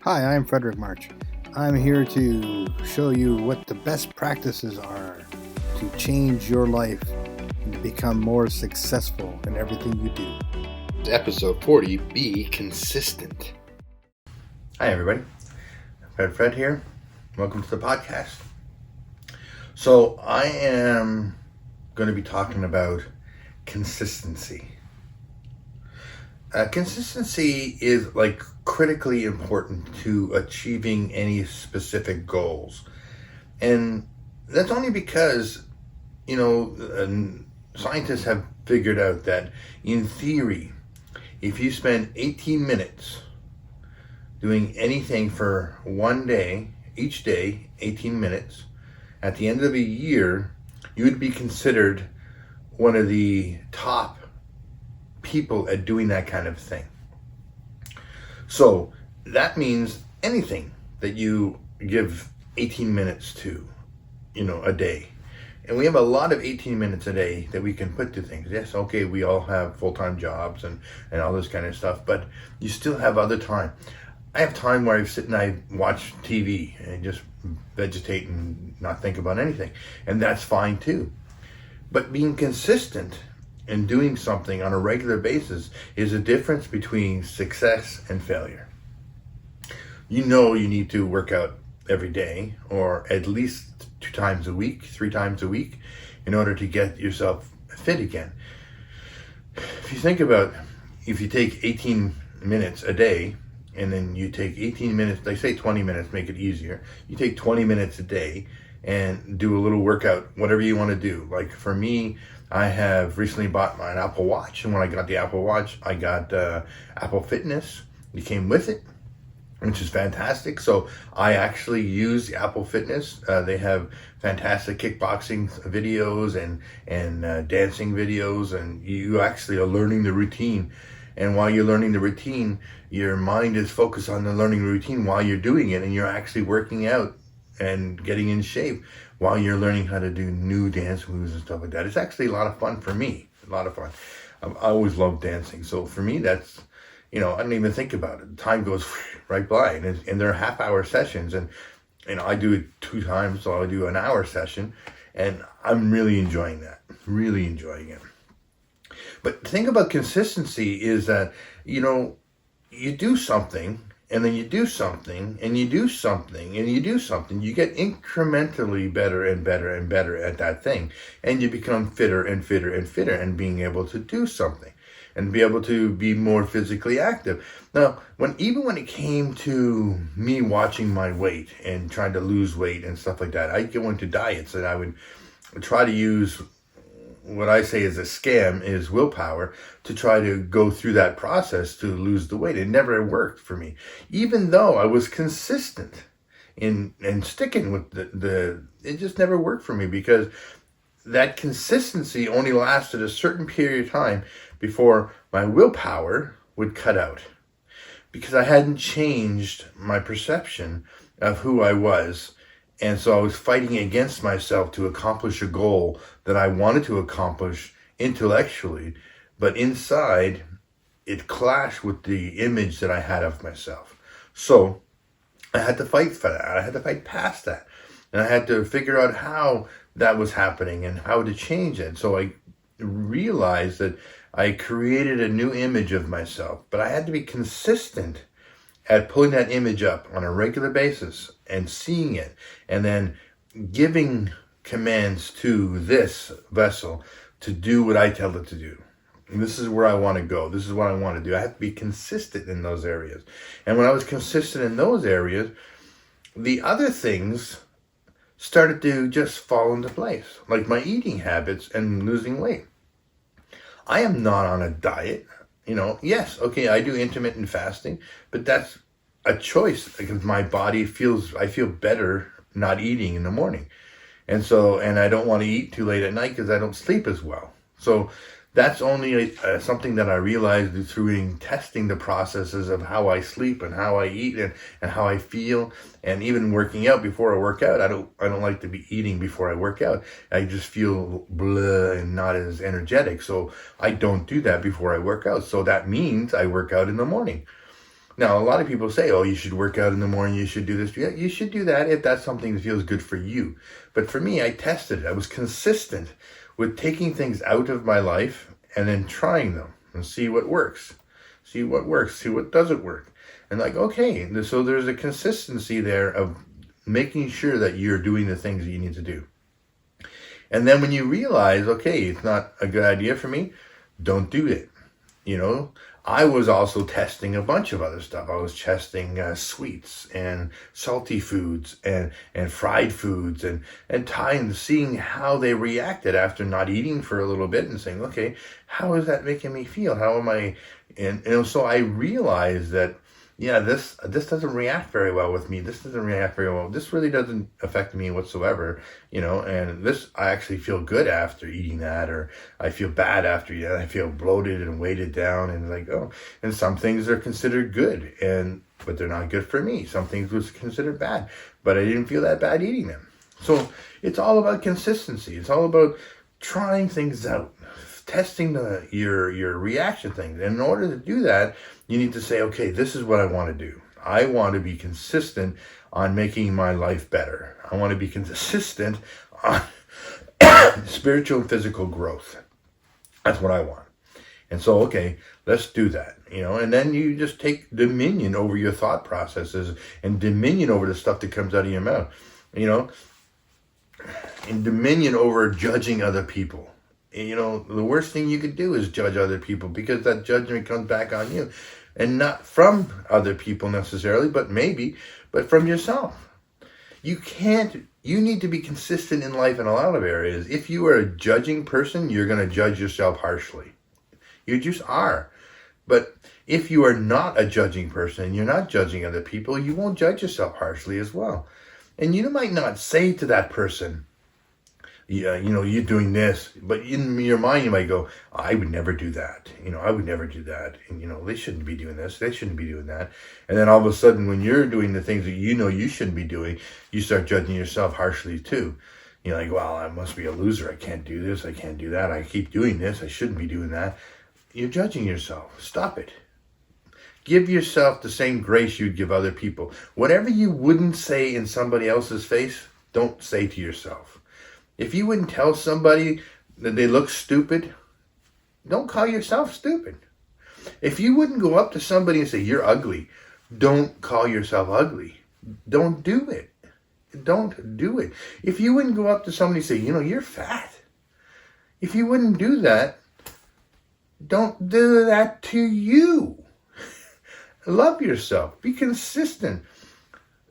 Hi, I'm Frederick March. I'm here to show you what the best practices are to change your life and to become more successful in everything you do. Episode 40, Be Consistent. Hi everybody, Fred here. Welcome to the podcast. So I am going to be talking about consistency. Consistency is critically important to achieving any specific goals. And that's only because, scientists have figured out that in theory, if you spend 18 minutes doing anything for one day, each day, 18 minutes, at the end of a year, you would be considered one of the top people at doing that kind of thing. So that means anything that you give 18 minutes to, a day. And we have a lot of 18 minutes a day that we can put to things. Yes, okay, we all have full-time jobs and all this kind of stuff, but you still have other time. I have time where I sit and I watch TV and just vegetate and not think about anything. And that's fine too. But being consistent and doing something on a regular basis is a difference between success and failure. You need to work out every day, or at least 2 times a week, 3 times a week, in order to get yourself fit again. If you think about, if you take 18 minutes a day, and then you take 18 minutes, they say 20 minutes, make it easier. You take 20 minutes a day and do a little workout, whatever you want to do. Like for me, I have recently bought an Apple Watch, and when I got the Apple Watch, I got Apple Fitness. It came with it, which is fantastic. So I actually use the Apple Fitness. They have fantastic kickboxing videos and dancing videos, and you actually are learning the routine. And while you're learning the routine, your mind is focused on the learning routine while you're doing it, and you're actually working out and getting in shape while you're learning how to do new dance moves and stuff like that. It's actually a lot of fun for me. A lot of fun. I always loved dancing. So for me, that's, I don't even think about it. Time goes right by, and they're half-hour sessions, and I do it 2 times, so I do an hour session, and I'm really enjoying that. Really enjoying it. But the thing about consistency is that, you do something, and then you do something, and you do something, and you do something. You get incrementally better and better and better at that thing. And you become fitter and fitter and fitter and being able to do something and be able to be more physically active. Now, when it came to me watching my weight and trying to lose weight and stuff like that, I go into diets, and I would try to use what I say is a scam, is willpower, to try to go through that process to lose the weight. It never worked for me, even though I was consistent in sticking with it just never worked for me, because that consistency only lasted a certain period of time before my willpower would cut out, because I hadn't changed my perception of who I was. And so I was fighting against myself to accomplish a goal that I wanted to accomplish intellectually, but inside it clashed with the image that I had of myself. So I had to fight for that. I had to fight past that. And I had to figure out how that was happening and how to change it. So I realized that I created a new image of myself, but I had to be consistent at pulling that image up on a regular basis and seeing it, and then giving commands to this vessel to do what I tell it to do. And this is where I want to go. This is what I want to do. I have to be consistent in those areas. And when I was consistent in those areas, the other things started to just fall into place, like my eating habits and losing weight. I am not on a diet. Yes, okay, I do intermittent fasting, but that's a choice, because my body I feel better not eating in the morning. And I don't want to eat too late at night because I don't sleep as well. So that's only something that I realized through testing the processes of how I sleep and how I eat and how I feel, and even working out. Before I work out, I don't like to be eating before I work out. I just feel blah and not as energetic. So I don't do that before I work out. So that means I work out in the morning. Now, a lot of people say, oh, you should work out in the morning, you should do this. Yeah, you should do that if that's something that feels good for you. But for me, I tested it. I was consistent with taking things out of my life and then trying them and see what works. See what works, see what doesn't work. And like, okay, so there's a consistency there of making sure that you're doing the things that you need to do. And then when you realize, okay, it's not a good idea for me, don't do it. You know, I was also testing a bunch of other stuff. I was testing sweets and salty foods and fried foods and seeing how they reacted after not eating for a little bit and saying, okay, how is that making me feel? How am I? And so I realized that, yeah, this doesn't react very well with me. This doesn't react very well. This really doesn't affect me whatsoever, you know, and this, I actually feel good after eating that, or I feel bad after eating that. I feel bloated and weighted down and like, oh, and some things are considered good, but they're not good for me. Some things was considered bad, but I didn't feel that bad eating them. So it's all about consistency. It's all about trying things out, testing your reaction things. And in order to do that, you need to say, okay, this is what I want to do. I want to be consistent on making my life better. I want to be consistent on spiritual and physical growth. That's what I want. And so, okay, let's do that, you know, and then you just take dominion over your thought processes and dominion over the stuff that comes out of your mouth, you know, and dominion over judging other people. You know, the worst thing you could do is judge other people, because that judgment comes back on you, and not from other people necessarily, but from yourself. You need to be consistent in life in a lot of areas. If you are a judging person, you're going to judge yourself harshly. You just are. But if you are not a judging person, and you're not judging other people, you won't judge yourself harshly as well. And you might not say to that person, yeah, you know, you're doing this, but in your mind you might go, I would never do that. You know, I would never do that. And, you know, they shouldn't be doing this. They shouldn't be doing that. And then all of a sudden, when you're doing the things that you know you shouldn't be doing, you start judging yourself harshly too. You're like, well, I must be a loser. I can't do this. I can't do that. I keep doing this. I shouldn't be doing that. You're judging yourself. Stop it. Give yourself the same grace you'd give other people. Whatever you wouldn't say in somebody else's face, don't say to yourself. If you wouldn't tell somebody that they look stupid, don't call yourself stupid. If you wouldn't go up to somebody and say, you're ugly, don't call yourself ugly. Don't do it. Don't do it. If you wouldn't go up to somebody and say, you know, you're fat. If you wouldn't do that, don't do that to you. Love yourself. Be consistent.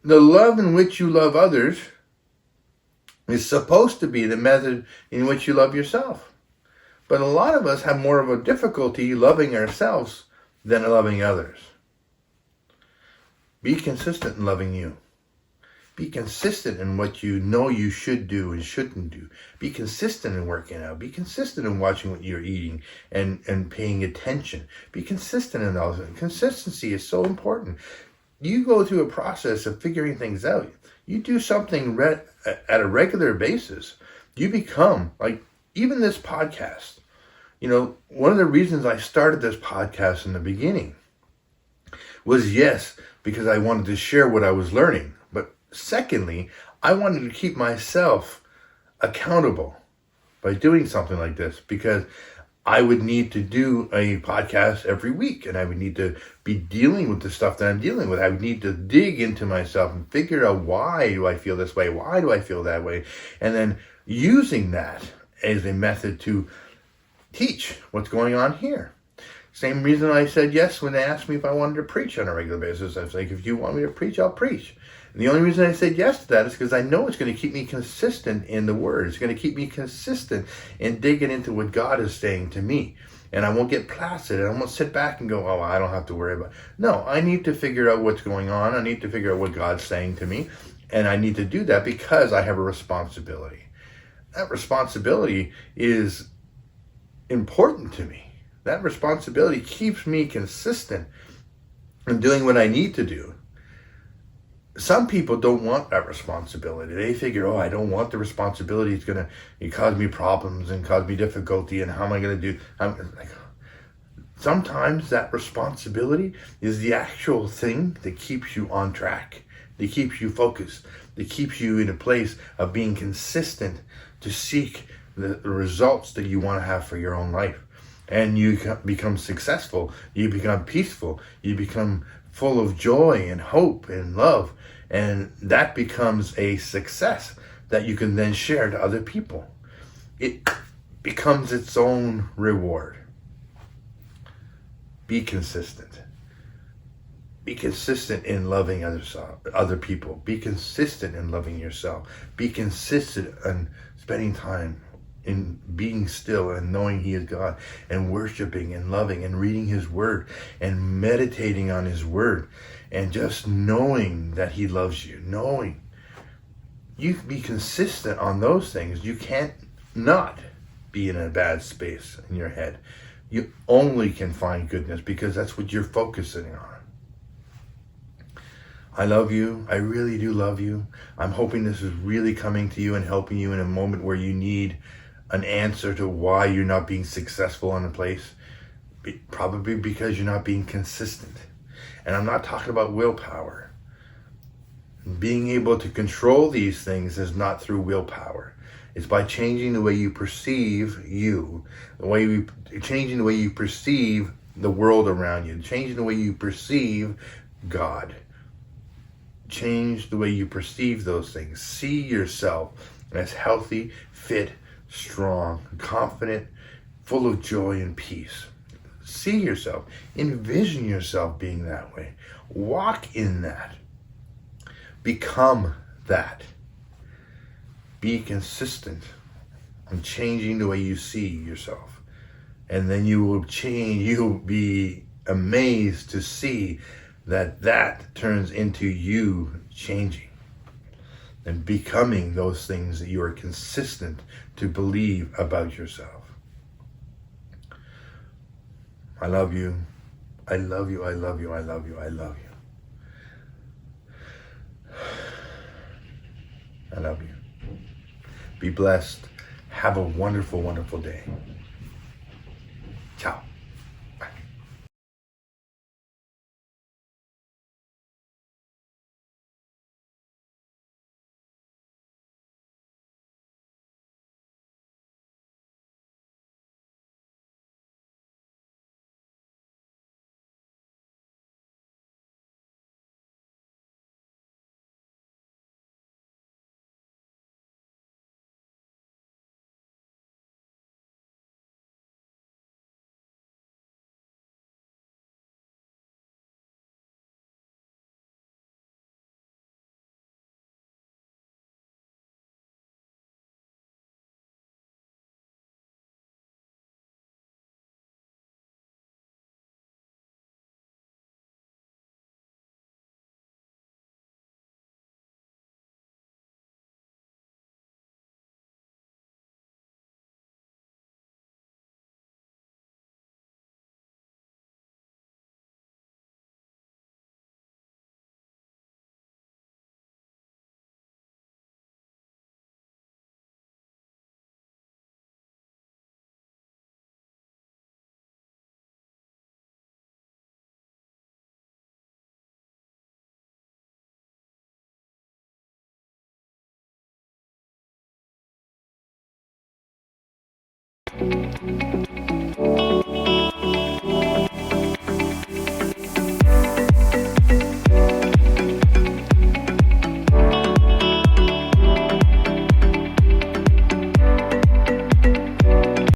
The love in which you love others is supposed to be the method in which you love yourself. But a lot of us have more of a difficulty loving ourselves than loving others. Be consistent in loving you. Be consistent in what you know you should do and shouldn't do. Be consistent in working out. Be consistent in watching what you're eating and paying attention. Be consistent in all that. Consistency is so important. You go through a process of figuring things out. You do something at a regular basis, you become, like, even this podcast. You know, one of the reasons I started this podcast in the beginning was, yes, because I wanted to share what I was learning. But secondly, I wanted to keep myself accountable by doing something like this, because I would need to do a podcast every week, and I would need to be dealing with the stuff that I'm dealing with. I would need to dig into myself and figure out, why do I feel this way? Why do I feel that way? And then using that as a method to teach what's going on here. Same reason I said yes when they asked me if I wanted to preach on a regular basis. I was like, if you want me to preach, I'll preach. And the only reason I said yes to that is because I know it's going to keep me consistent in the Word. It's going to keep me consistent in digging into what God is saying to me. And I won't get placid, and I won't sit back and go, oh, I don't have to worry about it. No, I need to figure out what's going on. I need to figure out what God's saying to me. And I need to do that because I have a responsibility. That responsibility is important to me. That responsibility keeps me consistent in doing what I need to do. Some people don't want that responsibility. They figure, oh, I don't want the responsibility. It's going to cause me problems and cause me difficulty. And how am I going to do? sometimes that responsibility is the actual thing that keeps you on track, that keeps you focused, that keeps you in a place of being consistent to seek the results that you want to have for your own life. And you become successful, you become peaceful, you become full of joy and hope and love. And that becomes a success that you can then share to other people. It becomes its own reward. Be consistent. Be consistent in loving other people. Be consistent in loving yourself. Be consistent in spending time in being still and knowing He is God, and worshiping and loving and reading His Word and meditating on His Word, and just knowing that He loves you. Knowing you can be consistent on those things. You can't not be in a bad space in your head. You only can find goodness because that's what you're focusing on. I love you. I really do love you. I'm hoping this is really coming to you and helping you in a moment where you need an answer to why you're not being successful in a place. Probably because you're not being consistent. And I'm not talking about willpower. Being able to control these things is not through willpower. It's by changing the way you perceive you, changing the way you perceive the world around you, changing the way you perceive God. Change the way you perceive those things. See yourself as healthy, fit, strong, confident, full of joy and peace. See yourself. Envision yourself being that way. Walk in that. Become that. Be consistent on changing the way you see yourself. And then you will change. You'll be amazed to see that turns into you changing and becoming those things that you are consistent to believe about yourself. I love you. I love you. I love you. I love you. I love you. I love you. Be blessed. Have a wonderful, wonderful day. Ciao.